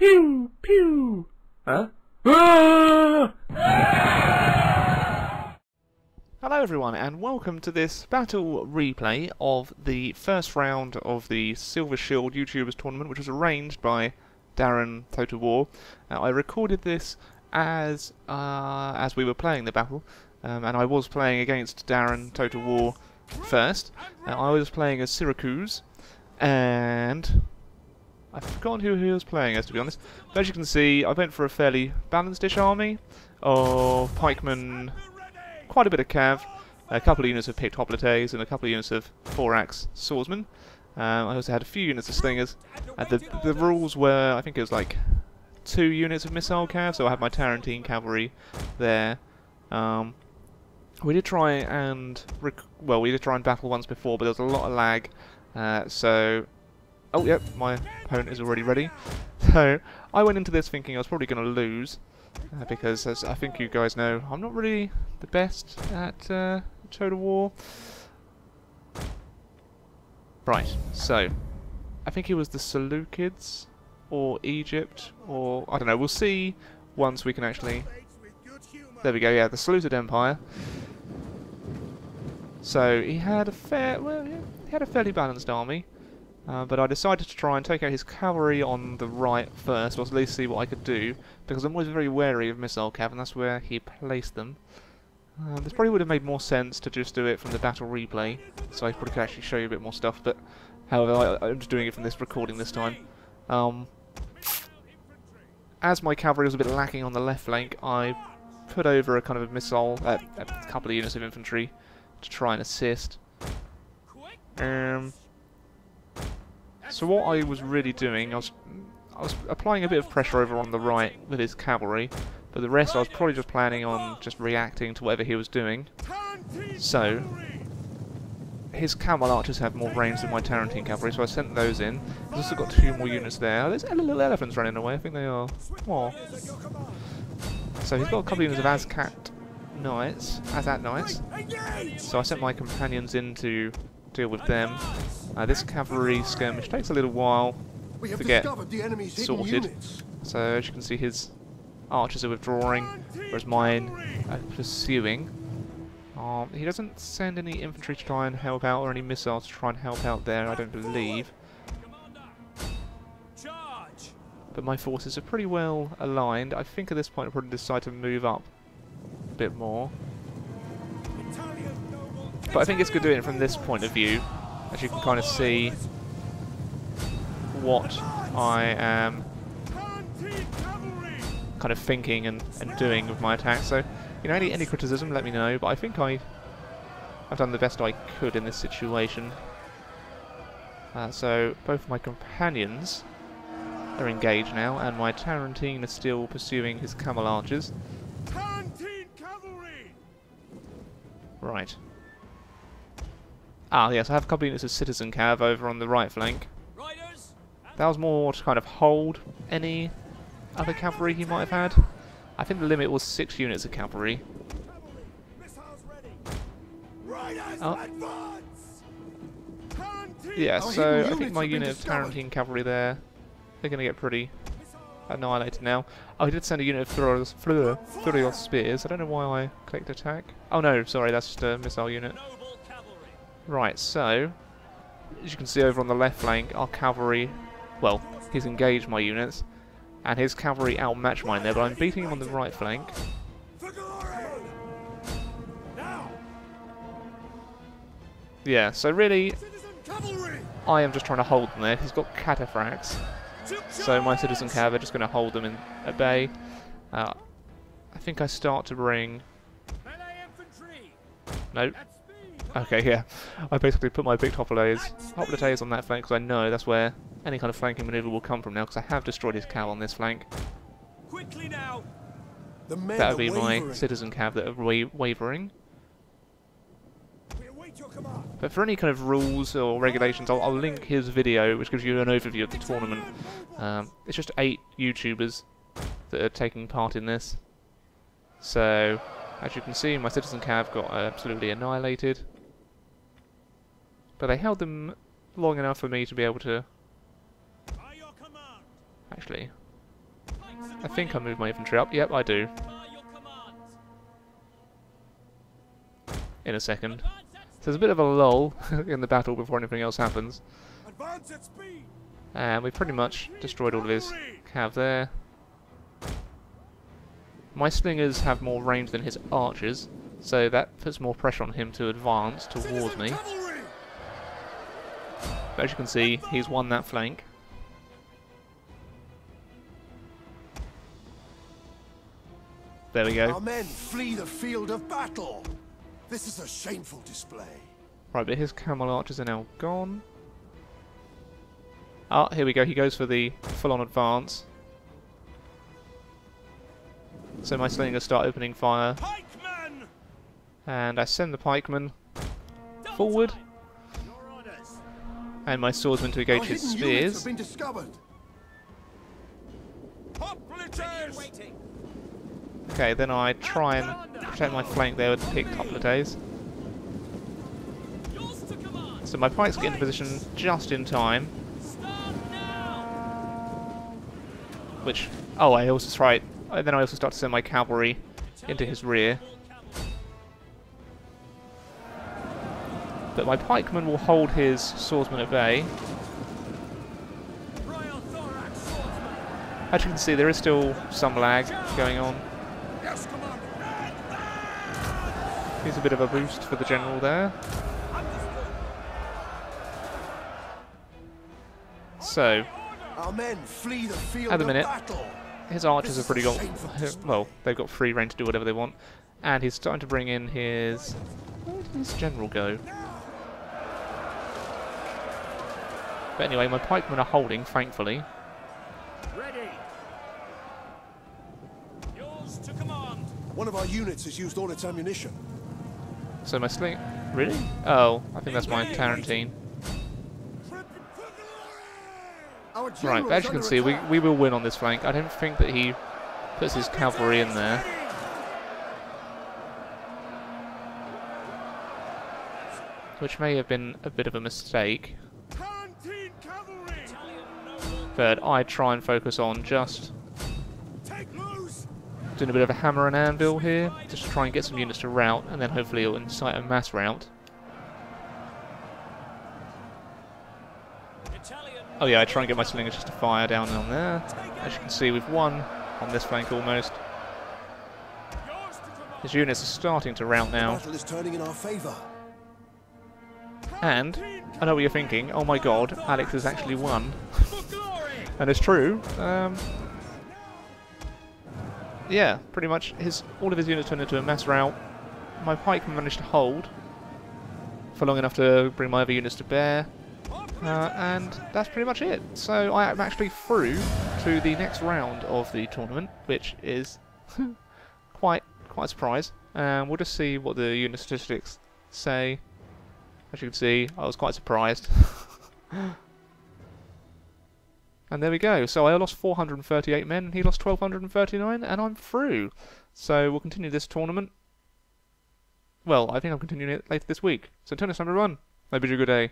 Pew! Pew! Huh? Ah! Hello everyone, and welcome to this battle replay of the first round of the Silver Shield YouTubers tournament, which was arranged by Darren Total War. I recorded this as we were playing the battle, and I was playing against Darren Total War first. I was playing as Syracuse, and I've forgotten who he was playing as, to be honest. But as you can see, I went for a fairly balanced-ish army of pikemen, quite a bit of cav, a couple of units of picked hoplites, and a couple of units of four-axe swordsmen. I also had a few units of slingers. The rules were, I think it was like 2 units of missile cav, so I had my Tarantine cavalry there. We did try and battle once before, but there was a lot of lag. Oh, yep, my opponent is already ready. So I went into this thinking I was probably going to lose, because as I think you guys know, I'm not really the best at Total War. Right, so I think it was the Seleucids or Egypt, or I don't know. We'll see once we can actually. There we go. Yeah, the Seleucid Empire. So he had a fairly balanced army. But I decided to try and take out his cavalry on the right first, or at least see what I could do, because I'm always very wary of missile cav, and that's where he placed them. This probably would have made more sense to just do it from the battle replay, so I probably could actually show you a bit more stuff, but however, I'm just doing it from this recording this time. As my cavalry was a bit lacking on the left flank, I put over a kind of a missile, a couple of units of infantry to try and assist. So what I was really doing, I was applying a bit of pressure over on the right with his cavalry, but the rest I was probably just planning on just reacting to whatever he was doing. So his camel archers have more range than my Tarantine cavalry, so I sent those in. He's also got 2 more units there. There's little elephants running away, I think they are. Oh. So he's got a couple of units of Azat knights. So I sent my companions in to deal with them. This cavalry skirmish takes a little while to get sorted. So as you can see, his archers are withdrawing, whereas mine are pursuing. He doesn't send any infantry to try and help out, or any missiles to try and help out there, I don't believe. But my forces are pretty well aligned. I think at this point I'll probably decide to move up a bit more. But I think it's good doing it from this point of view, as you can kind of see what I am kind of thinking and doing with my attack. So, you know, any criticism, let me know. But I think I've done the best I could in this situation. So both my companions are engaged now, and my Tarantine is still pursuing his camel archers. Right. Ah, yes, I have a couple of units of citizen cav over on the right flank. That was more to kind of hold any other cavalry he might have had. I think the limit was 6 units of cavalry. Oh. Yeah, so I think my unit of Tarantine cavalry there, they're going to get pretty annihilated now. Oh, he did send a unit of Furios spears. I don't know why I clicked attack. Oh no, sorry, that's just a missile unit. Right, so as you can see over on the left flank, our cavalry, well, he's engaged my units, and his cavalry outmatched mine there, but I'm beating him on the right flank. Yeah, so really, I am just trying to hold them there. He's got cataphracts, so my citizen cav are just going to hold them at bay. I think I start to bring... Nope. Okay, yeah. I basically put my big hoplites on that flank, because I know that's where any kind of flanking maneuver will come from now, because I have destroyed his cav on this flank. That would be my citizen cav that are wavering. But for any kind of rules or regulations, I'll link his video, which gives you an overview of the tournament. It's just 8 YouTubers that are taking part in this. So, as you can see, my citizen cav got absolutely annihilated. But they held them long enough for me to be able to... Actually, I think I moved my infantry up. Yep, I do. In a second. So there's a bit of a lull in the battle before anything else happens. And we've pretty much destroyed all of his cav there. My slingers have more range than his archers, so that puts more pressure on him to advance towards me. But as you can see, he's won that flank. There we go. Our men flee the field of battle. This is a shameful display. Right, but his camel archers are now gone. Ah, here we go. He goes for the full-on advance. So my slingers start opening fire. Pikemen! And I send the pikemen forward. And my swordsmen to engage his spears. Have been discovered. Okay, then I try and protect my flank there with the picked hoplites. So my pikes get into position just in time. Which, oh, I also try. Then I also start to send my cavalry into his rear. But my pikemen will hold his swordsmen at bay. As you can see, there is still some lag going on. Here's a bit of a boost for the general there. So, our men flee the field at the minute, of battle. his archers have pretty got, well, they've got free reign to do whatever they want. And he's starting to bring in his... Where did his general go? But anyway, my pikemen are holding, thankfully. Ready. Yours to command. One of our units has used all its ammunition. So my sling... Really? Oh, I think that's my Tarantine. Right, but as you can see, we will win on this flank. I don't think that he puts his cavalry in there. Which may have been a bit of a mistake. But I try and focus on just doing a bit of a hammer and anvil here, just to try and get some units to rout, and then hopefully it'll incite a mass rout. Oh yeah, I try and get my slingers just to fire down on there. As you can see, we've won on this flank almost. His units are starting to rout now. Battle is turning in our favor. And I know what you're thinking. Oh my god, Alex has actually won. And it's true. Yeah, pretty much all of his units turned into a mass rout. My pikemen managed to hold for long enough to bring my other units to bear. And that's pretty much it. So I am actually through to the next round of the tournament, which is quite a surprise. We'll just see what the unit statistics say. As you can see, I was quite surprised. And there we go. So I lost 438 men, and he lost 1,239, and I'm through. So we'll continue this tournament. Well, I think I'm continuing it later this week. So until next time, everyone, I bid you a good day.